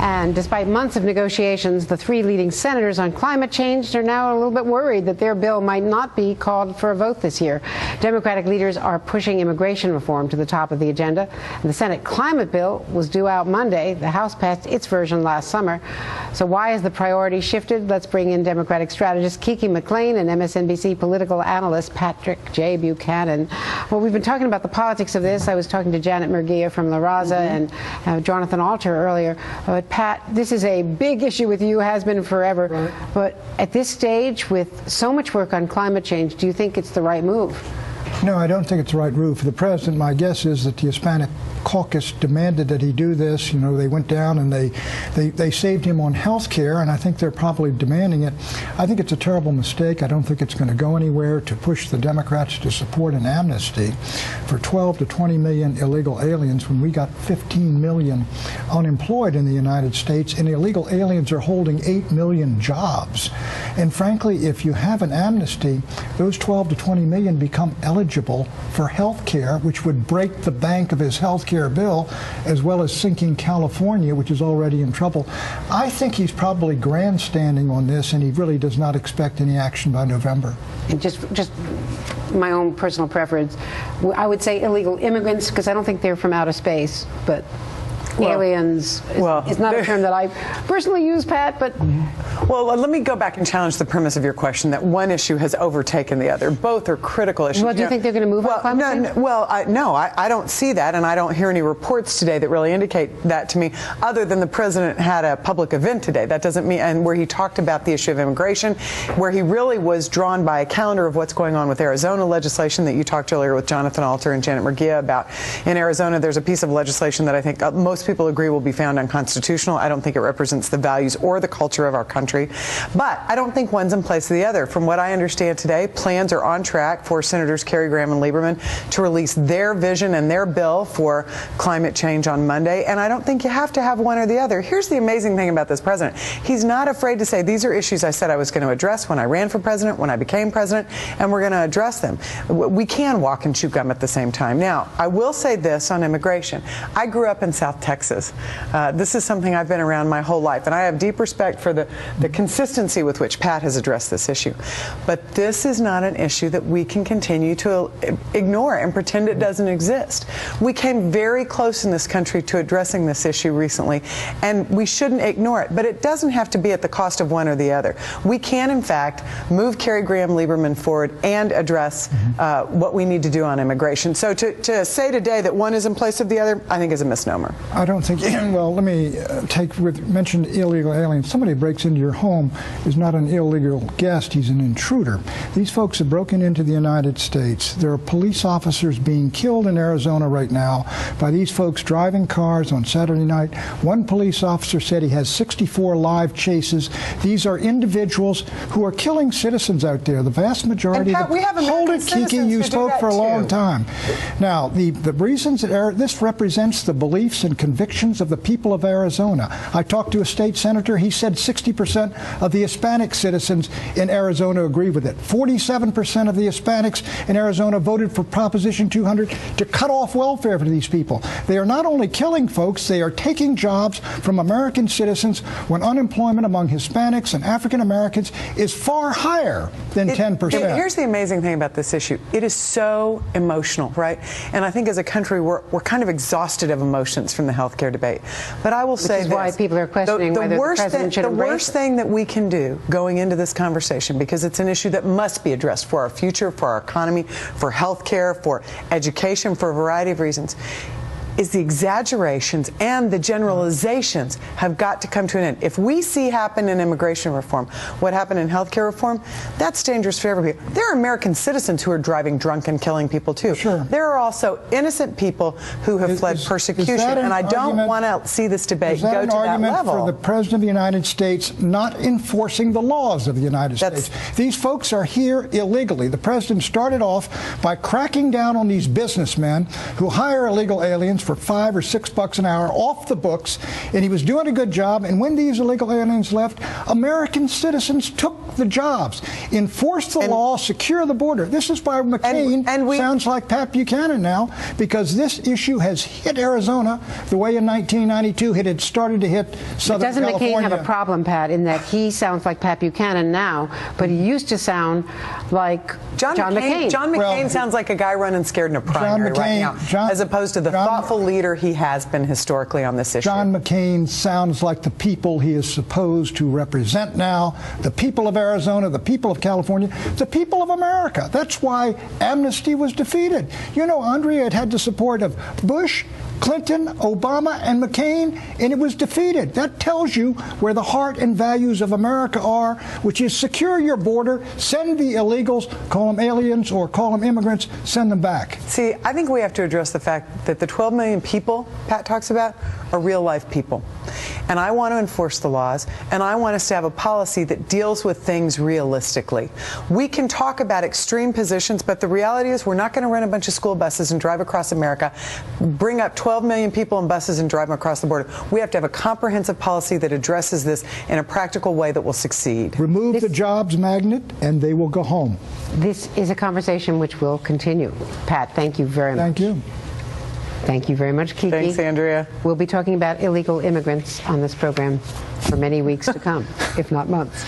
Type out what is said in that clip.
And despite months of negotiations, the three leading senators on climate change are now a little bit worried that their bill might not be called for a vote this year. Democratic leaders are pushing immigration reform to the top of the agenda. And the Senate climate bill was due out Monday. The House passed its version last summer. So why has the priority shifted? Let's bring in Democratic strategist Kiki McLean and MSNBC political analyst Patrick J. Buchanan. Well, we've been talking about the politics of this. I was talking to Janet Murguia from La Raza and Jonathan Alter earlier. But Pat, this is a big issue with you, has been forever. Right. But at this stage, with so much work on climate change, do you think it's the right move? No, I don't think it's the right move for the president. My guess is that the Hispanic caucus demanded that he do this. You know, they went down and they saved him on health care, and I think they're probably demanding it. I think it's a terrible mistake. I don't think it's going to go anywhere to push the Democrats to support an amnesty for 12 to 20 million illegal aliens when we got 15 million unemployed in the United States, and illegal aliens are holding 8 million jobs. And frankly, if you have an amnesty, those 12 to 20 million become eligible for health care, which would break the bank of his health care bill, as well as sinking California, which is already in trouble. I think he's probably grandstanding on this, and he really does not expect any action by November. And just my own personal preference, I would say illegal immigrants, because I don't think they're from outer space, but aliens is not a term that I personally use, Pat, but... Well, let me go back and challenge the premise of your question that one issue has overtaken the other. Both are critical issues. Well, do you think they're going to move on climate change? I don't see that, and I don't hear any reports today that really indicate that to me, other than the president had a public event today. That doesn't mean, and where he talked about the issue of immigration, where he really was drawn by a calendar of what's going on with Arizona legislation that you talked earlier with Jonathan Alter and Janet Murguia about. In Arizona, there's a piece of legislation that I think most people agree will be found unconstitutional. I don't think it represents the values or the culture of our country. But I don't think one's in place of the other. From what I understand today, plans are on track for Senators Kerry, Graham, and Lieberman to release their vision and their bill for climate change on Monday. And I don't think you have to have one or the other. Here's the amazing thing about this president. He's not afraid to say, these are issues I said I was going to address when I ran for president, when I became president, and we're going to address them. We can walk and chew gum at the same time. Now, I will say this on immigration. I grew up in South Texas. This is something I've been around my whole life, and I have deep respect for the consistency with which Pat has addressed this issue. But this is not an issue that we can continue to ignore and pretend it doesn't exist. We came very close in this country to addressing this issue recently, and we shouldn't ignore it. But it doesn't have to be at the cost of one or the other. We can, in fact, move Kerry, Graham, Lieberman forward and address what we need to do on immigration. So to say today that one is in place of the other, I think is a misnomer. I don't think, well, let me mention illegal aliens. Somebody breaks into your home is not an illegal guest, he's an intruder. These folks have broken into the United States. There are police officers being killed in Arizona right now by these folks driving cars on Saturday night. One police officer said he has 64 live chases. These are individuals who are killing citizens out there. The vast majority of them. Hold it, Kiki, you spoke for a long time. Now, the reasons that this represents the beliefs and convictions of the people of Arizona. I talked to a state senator. He said 60% of the Hispanic citizens in Arizona agree with it. 47% of the Hispanics in Arizona voted for Proposition 200 to cut off welfare for these people. They are not only killing folks, they are taking jobs from American citizens when unemployment among Hispanics and African Americans is far higher than 10%. Here's the amazing thing about this issue. It is so emotional, right? And I think as a country, we're kind of exhausted of emotions from the healthcare debate. But I will say this. Which is why people are questioning whether the president should embrace it. The worst thing that we can do going into this conversation, because it's an issue that must be addressed for our future, for our economy, for healthcare, for education, for a variety of reasons, is the exaggerations and the generalizations have got to come to an end. If we see happen in immigration reform what happened in healthcare reform, that's dangerous for everybody. There are American citizens who are driving drunk and killing people too. Sure. There are also innocent people who have fled persecution, and I don't want to see this debate go to that level. Is that an argument for the President of the United States not enforcing the laws of the United States? These folks are here illegally. The President started off by cracking down on these businessmen who hire illegal aliens for $5 or $6 an hour off the books, and he was doing a good job. And when these illegal aliens left, American citizens took the jobs, enforced the law, secure the border. This is why McCain sounds like Pat Buchanan now, because this issue has hit Arizona the way in 1992 it had started to hit Southern Doesn't California. McCain have a problem, Pat, in that he sounds like Pat Buchanan now, but he used to sound like John McCain? John McCain Well, sounds like a guy running scared in a primary right now, as opposed to the thoughtful leader he has been historically on this issue. John McCain sounds like the people he is supposed to represent now, the people of Arizona, the people of California, the people of America. That's why amnesty was defeated. You know, Andrea had the support of Bush, Clinton, Obama, and McCain, and it was defeated. That tells you where the heart and values of America are, which is secure your border, send the illegals, call them aliens or call them immigrants, send them back. See, I think we have to address the fact that the 12 million people Pat talks about are real-life people. And I want to enforce the laws, and I want us to have a policy that deals with things realistically. We can talk about extreme positions, but the reality is we're not going to rent a bunch of school buses and drive across America, bring up 12 million people in buses and drive them across the border. We have to have a comprehensive policy that addresses this in a practical way that will succeed. Remove the jobs magnet, and they will go home. This is a conversation which will continue. Pat, thank you very much. Thank you. Thank you very much, Kiki. Thanks, Andrea. We'll be talking about illegal immigrants on this program for many weeks to come, if not months.